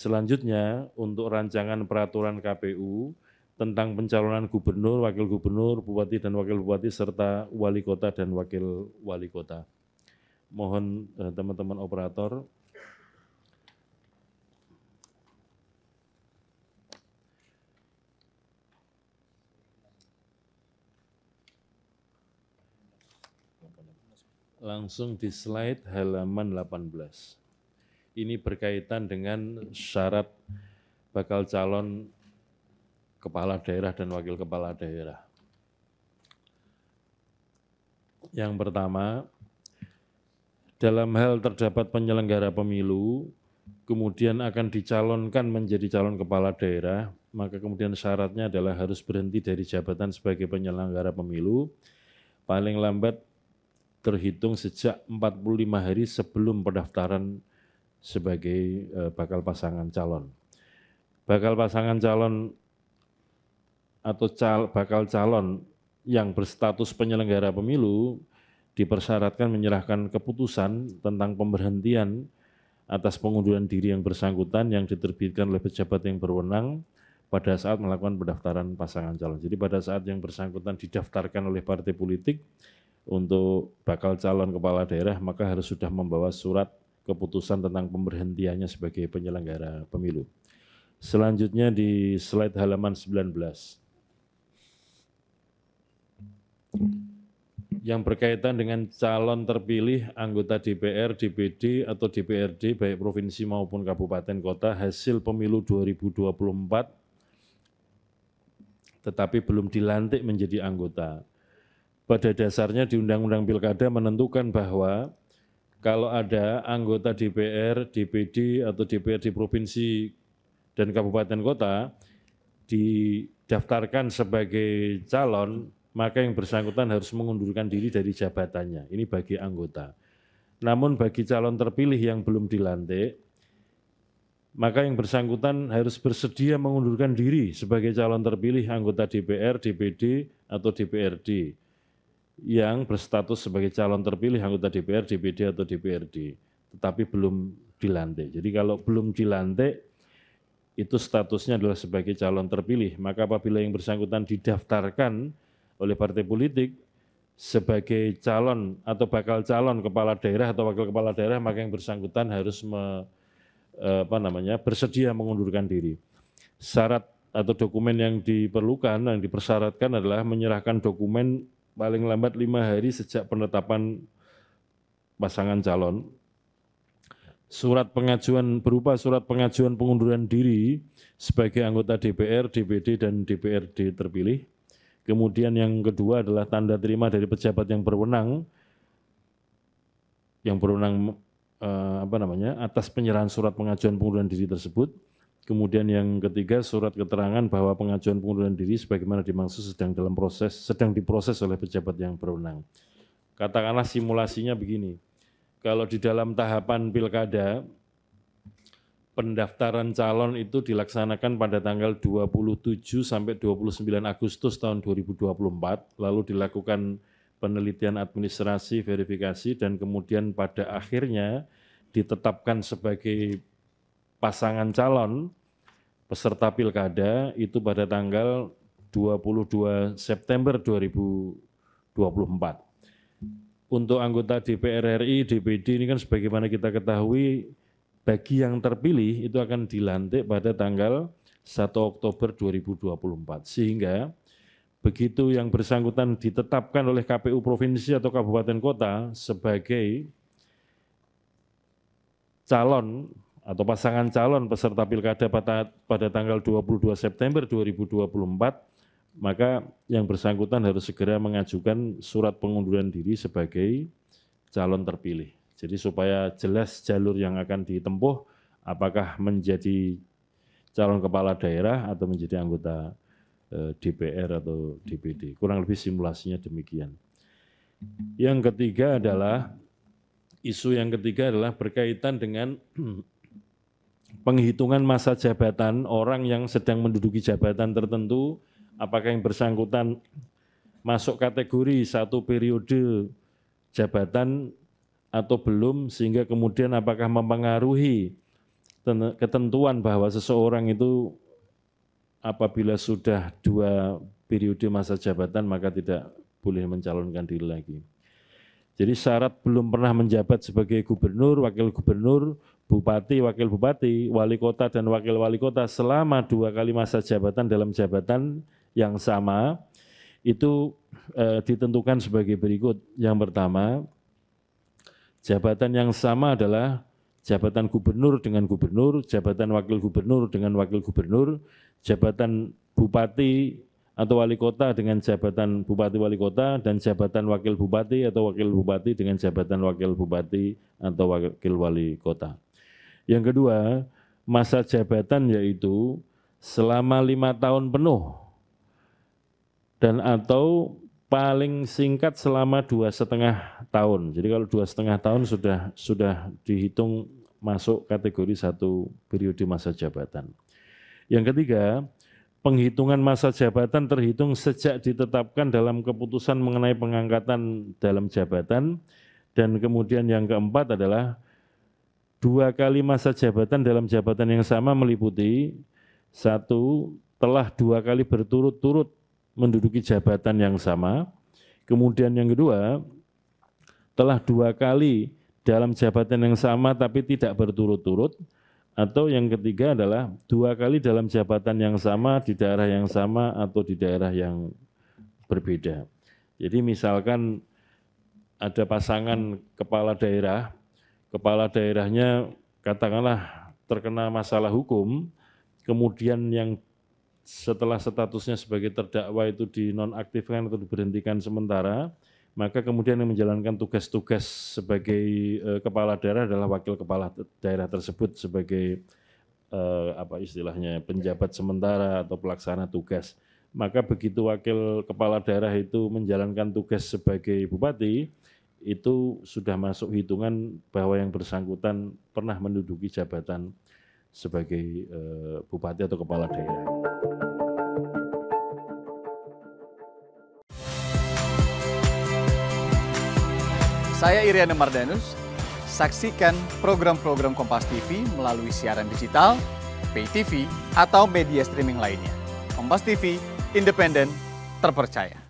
Selanjutnya, untuk rancangan peraturan KPU tentang pencalonan gubernur, wakil gubernur, bupati dan wakil bupati, serta wali kota dan wakil wali kota. Mohon teman-teman operator langsung di slide halaman 18. Ini berkaitan dengan syarat bakal calon kepala daerah dan wakil kepala daerah. Yang pertama, dalam hal terdapat penyelenggara pemilu, kemudian akan dicalonkan menjadi calon kepala daerah, maka kemudian syaratnya adalah harus berhenti dari jabatan sebagai penyelenggara pemilu, paling lambat terhitung sejak 45 hari sebelum pendaftaran sebagai bakal pasangan calon. Bakal pasangan calon atau bakal calon yang berstatus penyelenggara pemilu dipersyaratkan menyerahkan keputusan tentang pemberhentian atas pengunduran diri yang bersangkutan yang diterbitkan oleh pejabat yang berwenang pada saat melakukan pendaftaran pasangan calon. Jadi pada saat yang bersangkutan didaftarkan oleh partai politik untuk bakal calon kepala daerah, maka harus sudah membawa surat keputusan tentang pemberhentiannya sebagai penyelenggara pemilu. Selanjutnya di slide halaman 19. Yang berkaitan dengan calon terpilih anggota DPR, DPD, atau DPRD, baik provinsi maupun kabupaten kota, hasil pemilu 2024, tetapi belum dilantik menjadi anggota. Pada dasarnya di Undang-Undang Pilkada menentukan bahwa kalau ada anggota DPR, DPD, atau DPRD provinsi dan kabupaten kota didaftarkan sebagai calon, maka yang bersangkutan harus mengundurkan diri dari jabatannya. Ini bagi anggota. Namun bagi calon terpilih yang belum dilantik, maka yang bersangkutan harus bersedia mengundurkan diri sebagai calon terpilih anggota DPR, DPD, atau DPRD yang berstatus sebagai calon terpilih anggota DPR, DPD, atau DPRD, tetapi belum dilantik. Jadi kalau belum dilantik, itu statusnya adalah sebagai calon terpilih. Maka apabila yang bersangkutan didaftarkan oleh partai politik sebagai calon atau bakal calon kepala daerah atau wakil kepala daerah, maka yang bersangkutan harus bersedia mengundurkan diri. Syarat atau dokumen yang diperlukan, yang dipersyaratkan adalah menyerahkan dokumen paling lambat 5 hari sejak penetapan pasangan calon, surat pengajuan berupa surat pengajuan pengunduran diri sebagai anggota DPR, DPD, dan DPRD terpilih. Kemudian yang kedua adalah tanda terima dari pejabat yang berwenang atas penyerahan surat pengajuan pengunduran diri tersebut. Kemudian yang ketiga, surat keterangan bahwa pengajuan pengunduran diri sebagaimana dimaksud sedang diproses oleh pejabat yang berwenang. Katakanlah simulasinya begini, kalau di dalam tahapan pilkada, pendaftaran calon itu dilaksanakan pada tanggal 27 sampai 29 Agustus tahun 2024, lalu dilakukan penelitian administrasi, verifikasi, dan kemudian pada akhirnya ditetapkan sebagai pasangan calon peserta pilkada itu pada tanggal 22 September 2024. Untuk anggota DPR RI, DPD ini kan sebagaimana kita ketahui, bagi yang terpilih itu akan dilantik pada tanggal 1 Oktober 2024. Sehingga begitu yang bersangkutan ditetapkan oleh KPU Provinsi atau Kabupaten Kota sebagai calon atau pasangan calon peserta pilkada pada tanggal 22 September 2024, maka yang bersangkutan harus segera mengajukan surat pengunduran diri sebagai calon terpilih. Jadi supaya jelas jalur yang akan ditempuh, apakah menjadi calon kepala daerah atau menjadi anggota DPR atau DPD. Kurang lebih simulasinya demikian. Yang ketiga adalah, isu yang ketiga adalah berkaitan dengan penghitungan masa jabatan orang yang sedang menduduki jabatan tertentu, apakah yang bersangkutan masuk kategori satu periode jabatan atau belum, sehingga kemudian apakah mempengaruhi ketentuan bahwa seseorang itu apabila sudah 2 periode masa jabatan maka tidak boleh mencalonkan diri lagi. Jadi syarat belum pernah menjabat sebagai gubernur, wakil gubernur, bupati, wakil bupati, wali kota dan wakil wali kota selama 2 kali masa jabatan dalam jabatan yang sama itu ditentukan sebagai berikut. Yang pertama, jabatan yang sama adalah jabatan gubernur dengan gubernur, jabatan wakil gubernur dengan wakil gubernur, jabatan bupati atau wali kota dengan jabatan bupati wali kota, dan jabatan wakil bupati atau wakil bupati dengan jabatan wakil bupati atau wakil wali kota. Yang kedua, masa jabatan yaitu selama 5 tahun penuh dan atau paling singkat selama 2,5 tahun. Jadi kalau 2,5 tahun sudah dihitung masuk kategori 1 periode masa jabatan. Yang ketiga, penghitungan masa jabatan terhitung sejak ditetapkan dalam keputusan mengenai pengangkatan dalam jabatan. Dan kemudian yang keempat adalah 2 kali masa jabatan dalam jabatan yang sama meliputi 1, telah 2 kali berturut-turut menduduki jabatan yang sama. Kemudian yang kedua, telah 2 kali dalam jabatan yang sama tapi tidak berturut-turut. Atau yang ketiga adalah 2 kali dalam jabatan yang sama, di daerah yang sama, atau di daerah yang berbeda. Jadi misalkan ada pasangan kepala daerahnya katakanlah terkena masalah hukum, kemudian yang setelah statusnya sebagai terdakwa itu dinonaktifkan atau diberhentikan sementara, maka kemudian yang menjalankan tugas-tugas sebagai kepala daerah adalah wakil kepala daerah tersebut sebagai penjabat sementara atau pelaksana tugas. Maka begitu wakil kepala daerah itu menjalankan tugas sebagai bupati, itu sudah masuk hitungan bahwa yang bersangkutan pernah menduduki jabatan sebagai bupati atau kepala daerah. Saya Iriana Mardanus, saksikan program-program Kompas TV melalui siaran digital, pay TV, atau media streaming lainnya. Kompas TV, independen, terpercaya.